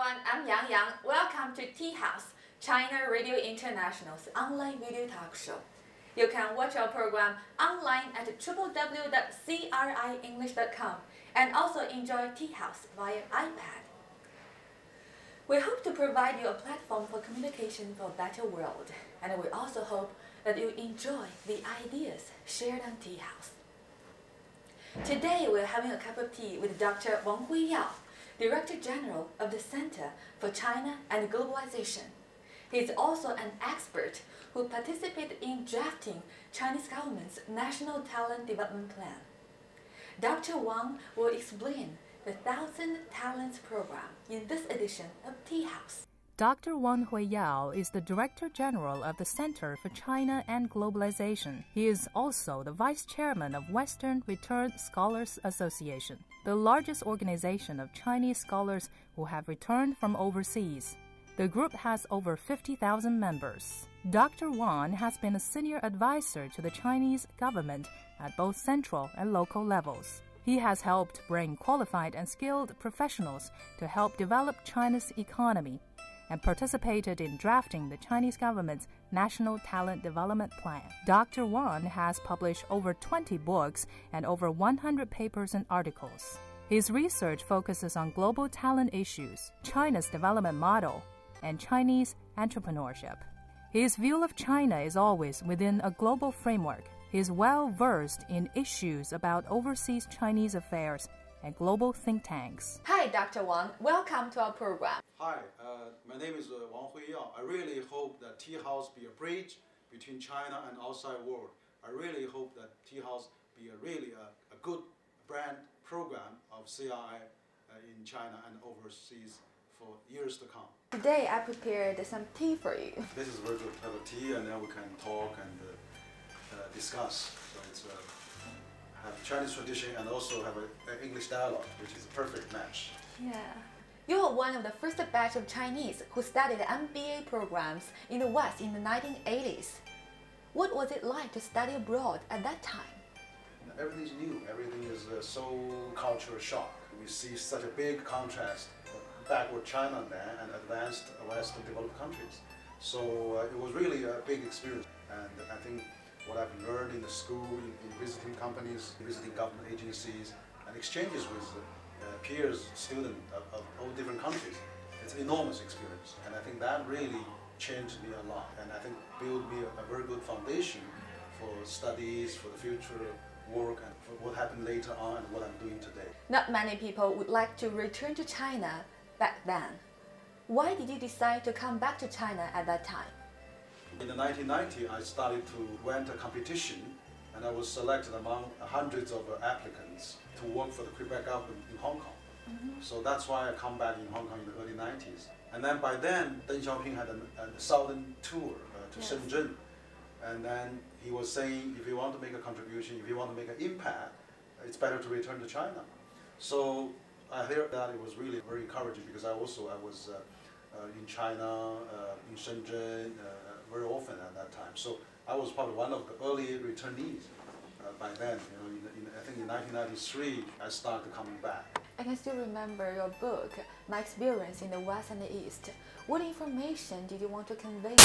everyone, I'm Yang. Welcome to Tea House, China Radio International's online video talk show. You can watch our program online at www.crienglish.com and also enjoy Tea House via iPad. We hope to provide you a platform for communication for a better world, and we also hope that you enjoy the ideas shared on Tea House. Today we're having a cup of tea with Dr. Wanghuiyao, Director General of the Center for China and Globalization. He is also an expert who participated in drafting Chinese government's National Talent Development Plan. Dr. Wang will explain the 1,000 Talents Program in this edition of Tea House. Dr. Wanghuiyao is the Director General of the Center for China and Globalization. He is also the Vice Chairman of Western Returned Scholars Association, the largest organization of Chinese scholars who have returned from overseas. The group has over 50,000 members. Dr. Wang has been a senior advisor to the Chinese government at both central and local levels. He has helped bring qualified and skilled professionals to help develop China's economy and participated in drafting the Chinese government's National Talent Development Plan. Dr. Wang has published over 20 books and over 100 papers and articles. His research focuses on global talent issues, China's development model, and Chinese entrepreneurship. His view of China is always within a global framework. He is well-versed in issues about overseas Chinese affairs and global think tanks. Hi, Dr. Wang. Welcome to our program. Hi, my name is Wanghuiyao. I really hope that Tea House be a bridge between China and outside world. I really hope that Tea House be a good brand program of CRI in China and overseas for years to come. Today I prepared some tea for you. This is very good. Have a tea and then we can talk and discuss. So it's have Chinese tradition and also have an English dialogue, which is a perfect match. Yeah. You were one of the first batch of Chinese who studied MBA programs in the West in the 1980s. What was it like to study abroad at that time? Everything's new. Everything is so cultural shock. We see such a big contrast, backward China there and advanced Western developed countries. So it was really a big experience. And I think what I've learned in the school, in visiting companies, visiting government agencies, and exchanges with peers, students of all different countries, it's an enormous experience. And I think that really changed me a lot. And I think built me a very good foundation for studies, for the future work, and for what happened later on and what I'm doing today. Not many people would like to return to China back then. Why did you decide to come back to China at that time? In the 1990s, I started to enter a competition, and I was selected among hundreds of applicants to work for the Quebec government in Hong Kong. So that's why I come back in Hong Kong in the early 90s. And then by then, Deng Xiaoping had a southern tour to Shenzhen. And then he was saying, if you want to make a contribution, if you want to make an impact, it's better to return to China. So I heard that it was really very encouraging because I was in China, in Shenzhen, very often at that time. So I was probably one of the early returnees by then. I think in 1993, I started coming back. I can still remember your book, My Experience in the West and the East. What information did you want to convey?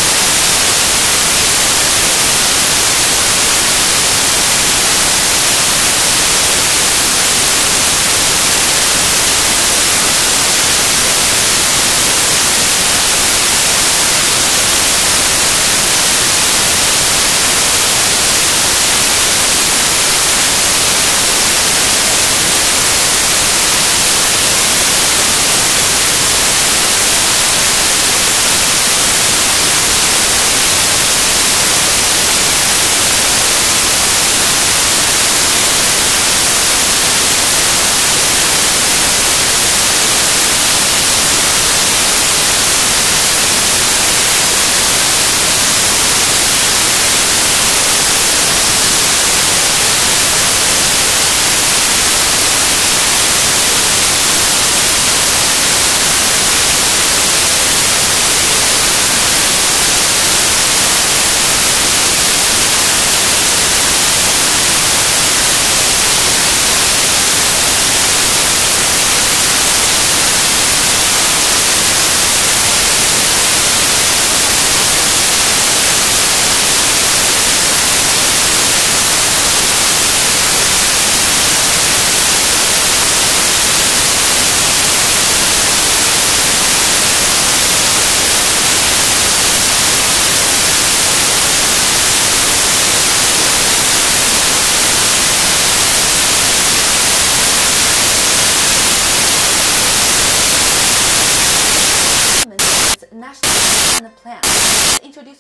and the plant. Let's introduce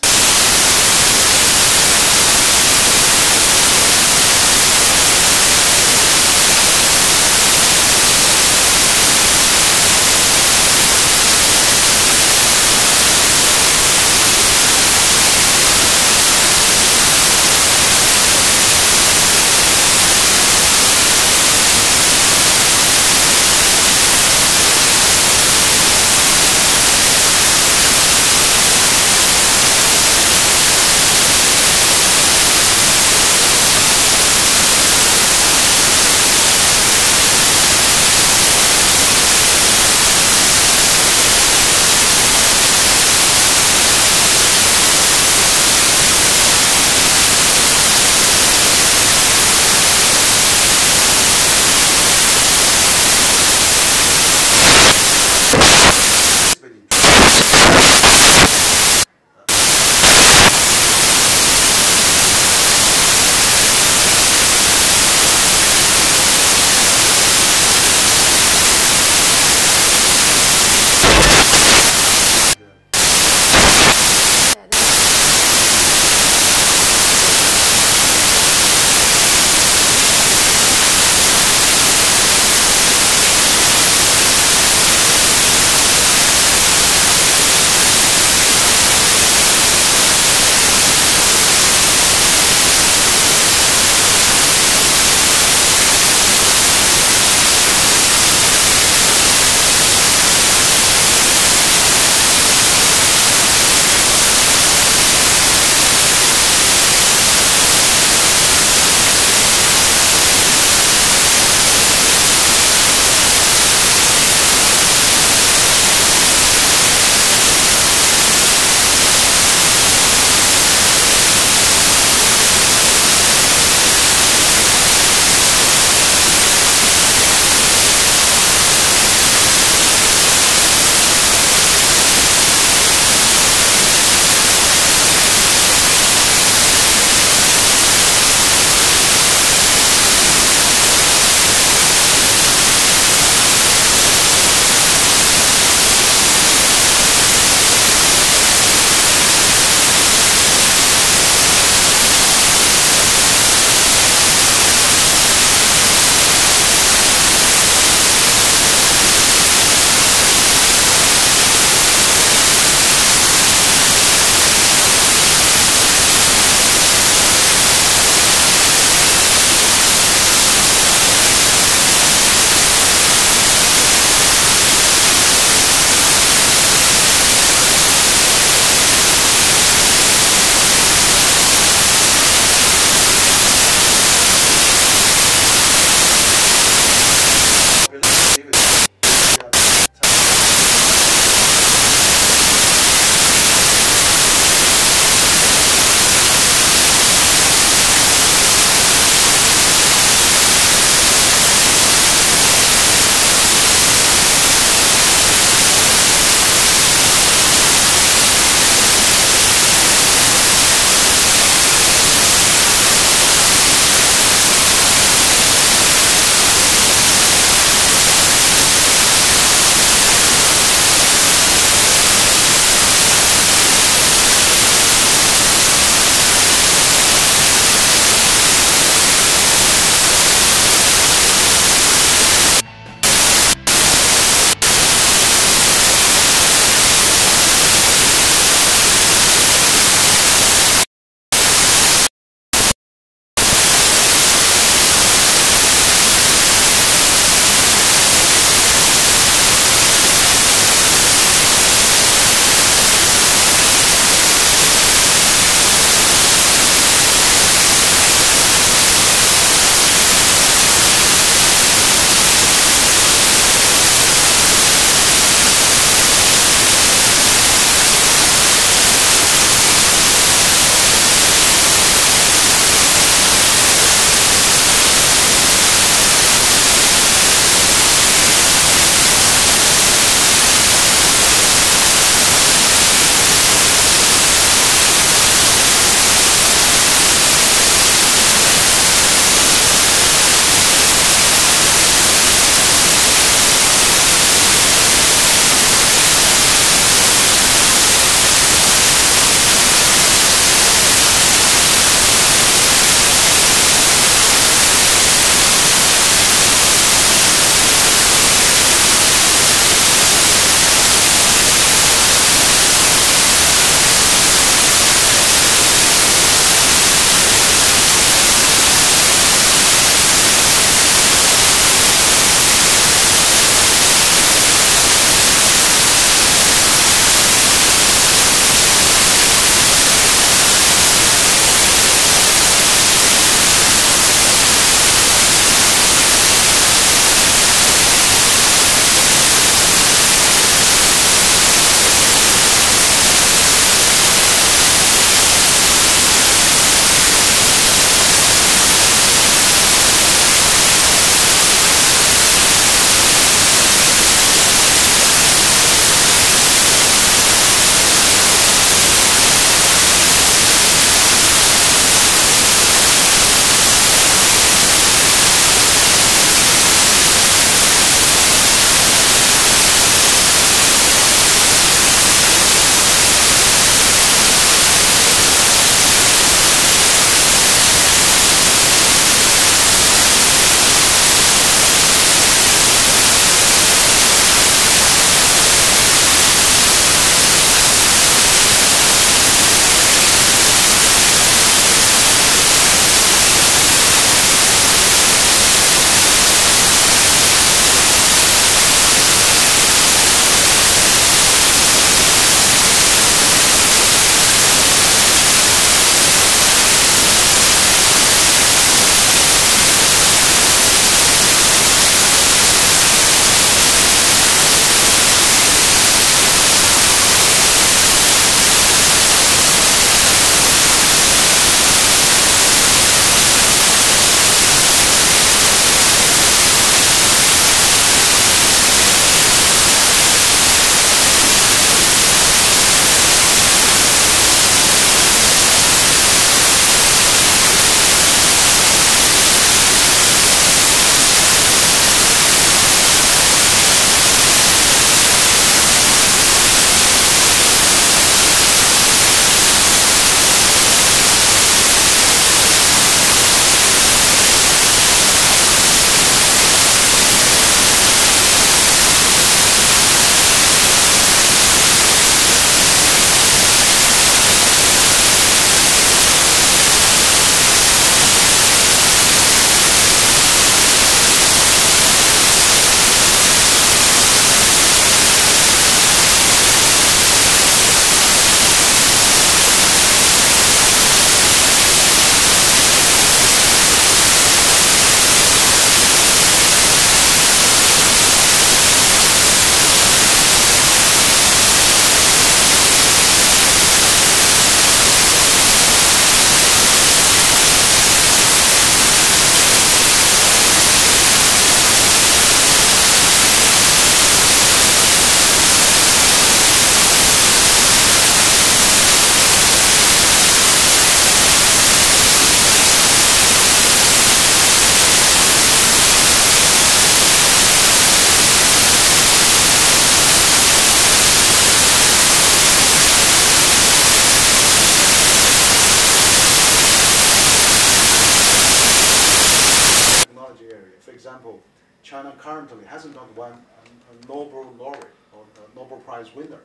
China currently hasn't got one a Nobel laureate or a Nobel Prize winner.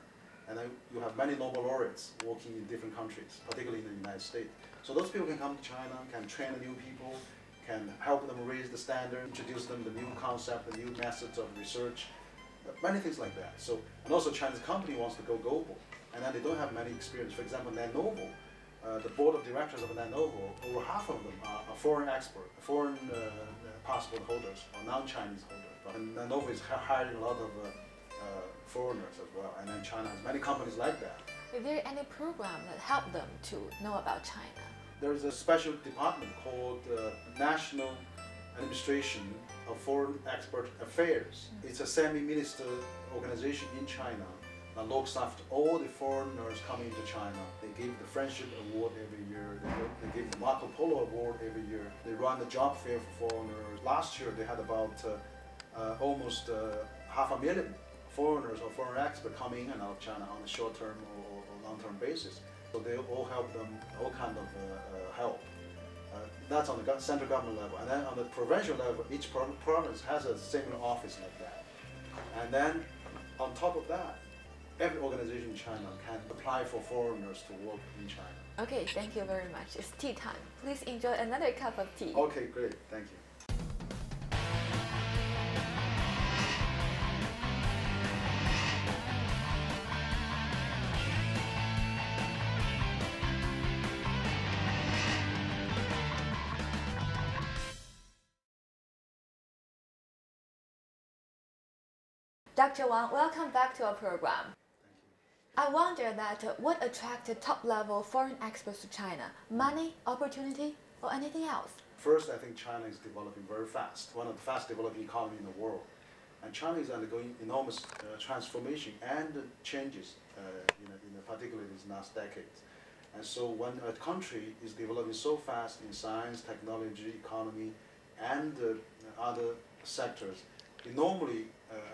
And then you have many Nobel laureates working in different countries, particularly in the United States. So those people can come to China, can train the new people, can help them raise the standard, introduce them to the new concept, the new methods of research, many things like that. So, and also Chinese company wants to go global, and then they don't have many experience. For example, Lenovo, the board of directors of Lenovo, over half of them are foreign experts, foreign passport holders, or non-Chinese holders. And Lenovo is hiring a lot of foreigners as well, and then China has many companies like that. Is there any program that help them to know about China? There is a special department called National Administration of Foreign Export Affairs. It's a semi-minister organization in China that looks after all the foreigners coming to China. They give the Friendship Award every year. They give the Marco Polo Award every year. They run the job fair for foreigners. Last year they had about almost 500,000 foreigners or foreign experts coming in and out of China on a short-term or long-term basis. So they all help them, all kind of help. That's on the central government level. And then on the provincial level, each province has a similar office like that. And then on top of that, every organization in China can apply for foreigners to work in China. Okay, thank you very much. It's tea time. Please enjoy another cup of tea. Okay, great. Thank you. Dr. Wang, welcome back to our program. I wonder that what attracted top-level foreign experts to China? Money, opportunity, or anything else? First, I think China is developing very fast, one of the fast developing economies in the world. And China is undergoing enormous transformation and changes, particularly these last decades. And so when a country is developing so fast in science, technology, economy, and other sectors, it normally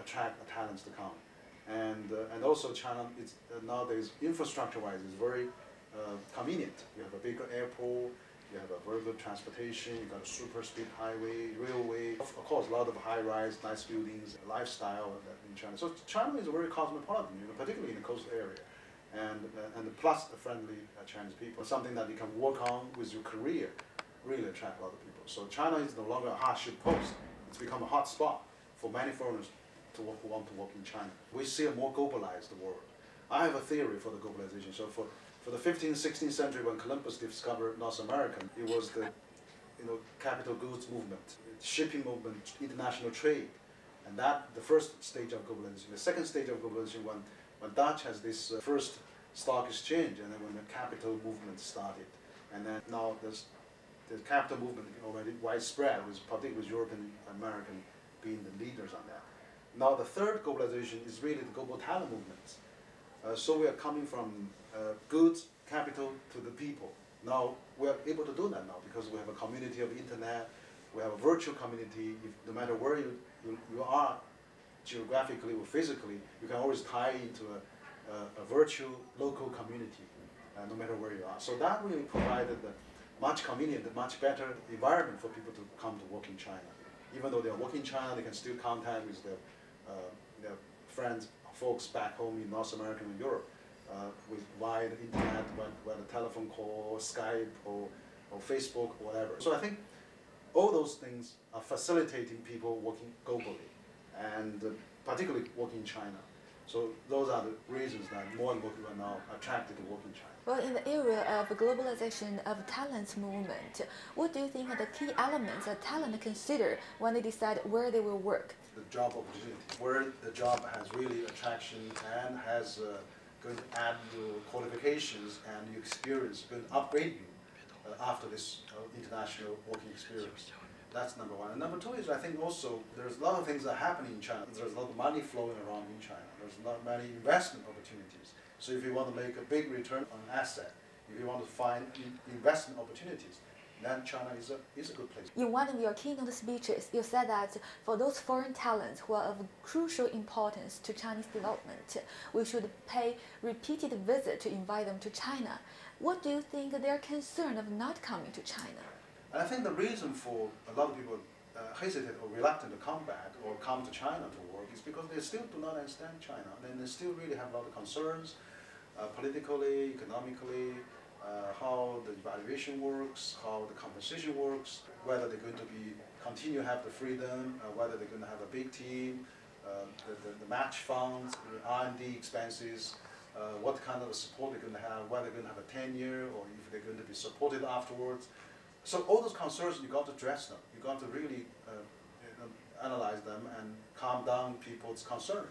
attract talents to come. And also China, it's, nowadays, infrastructure-wise, is very convenient. You have a bigger airport, you have a very good transportation, you got a super speed highway, railway, of course, a lot of high-rise, nice buildings, lifestyle in China. So China is a very cosmopolitan, particularly in the coastal area. And plus the friendly Chinese people, something that you can work on with your career, really attract a lot of people. So China is no longer a hardship post. It's become a hot spot for many foreigners who want to work in China. We see a more globalized world. I have a theory for the globalization. So for the 15th, 16th century, when Columbus discovered North America, it was the capital goods movement, shipping movement, international trade, and that the first stage of globalization. The second stage of globalization, when Dutch has this first stock exchange, and then when the capital movement started, and then now the capital movement already widespread, particularly with European and American being the leaders on that. Now the third globalization is really the global talent movements. So we are coming from goods, capital to the people. Now we are able to do that now because we have a community of internet, we have a virtual community. No matter where you are geographically or physically, you can always tie into a virtual local community, no matter where you are. So that really provided a much convenient, much better environment for people to come to work in China. Even though they are working in China, they can still contact with their friends, folks back home in North America and Europe via the internet, via the telephone call, Skype, or Facebook, or whatever. So I think all those things are facilitating people working globally, and particularly working in China. So those are the reasons that more and more people are now attracted to work in China. Well, in the area of globalization of talent movement, what do you think are the key elements that talent consider when they decide where they will work? The job opportunity, where the job has really attraction and has going to add your qualifications and your experience, going to upgrade you after this international working experience. That's number one. And number two is, I think also there's a lot of things that are happening in China. There's a lot of money flowing around in China. There's not many investment opportunities. So if you want to make a big return on an asset, if you want to find investment opportunities, then China is a good place. In one of your keynote speeches, you said that for those foreign talents who are of crucial importance to Chinese development, we should pay repeated visits to invite them to China. What do you think they are concerned of not coming to China? And I think the reason for a lot of people hesitant or reluctant to come back or come to China to work is because they still do not understand China. And they still really have a lot of concerns, politically, economically, how the evaluation works, how the compensation works, whether they're going to continue to have the freedom, whether they're going to have a big team, the match funds, the R&D expenses, what kind of support they're going to have, whether they're going to have a tenure or if they're going to be supported afterwards. So all those concerns, you got to address them. You got to really analyze them and calm down people's concern.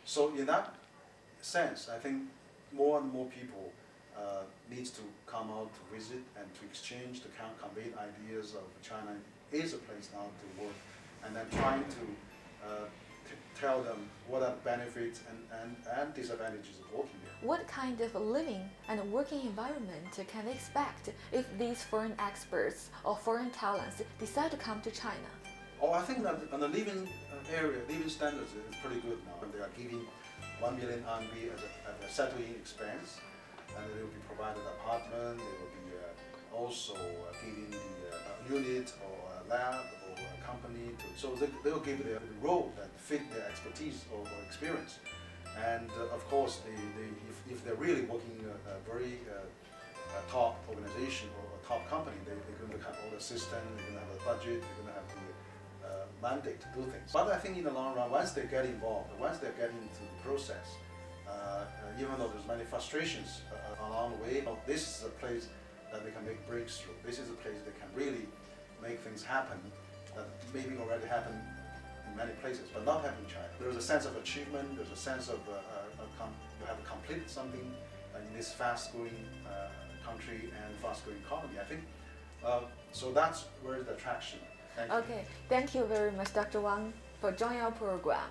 So in that sense, I think more and more people needs to come out to visit and to exchange, to convey ideas of China is a place now to work, and then trying to tell them what are the benefits and disadvantages of working there. What kind of living and working environment can they expect if these foreign experts or foreign talents decide to come to China? Oh, I think that on the living living standards is pretty good now. They are giving 1 million RMB as a settling expense, and they will be provided an apartment. They will be also giving the unit or a lab or a company. So they will give the role that fit their expertise or experience. And of course, if they're really working in a very top organization or a top company, they're going to have all the systems, they're going to have a budget, they're going to have the mandate to do things. But I think in the long run, once they get involved, once they get into the process, even though there's many frustrations along the way, this is a place that they can make breakthrough. This is a place they can really make things happen that maybe already happened in many places, but not happen in China. There's a sense of achievement, there's a sense of you have completed something in this fast-growing country and fast-growing economy. I think, so that's where the attraction. Okay, thank you very much, Dr. Wang, for joining our program.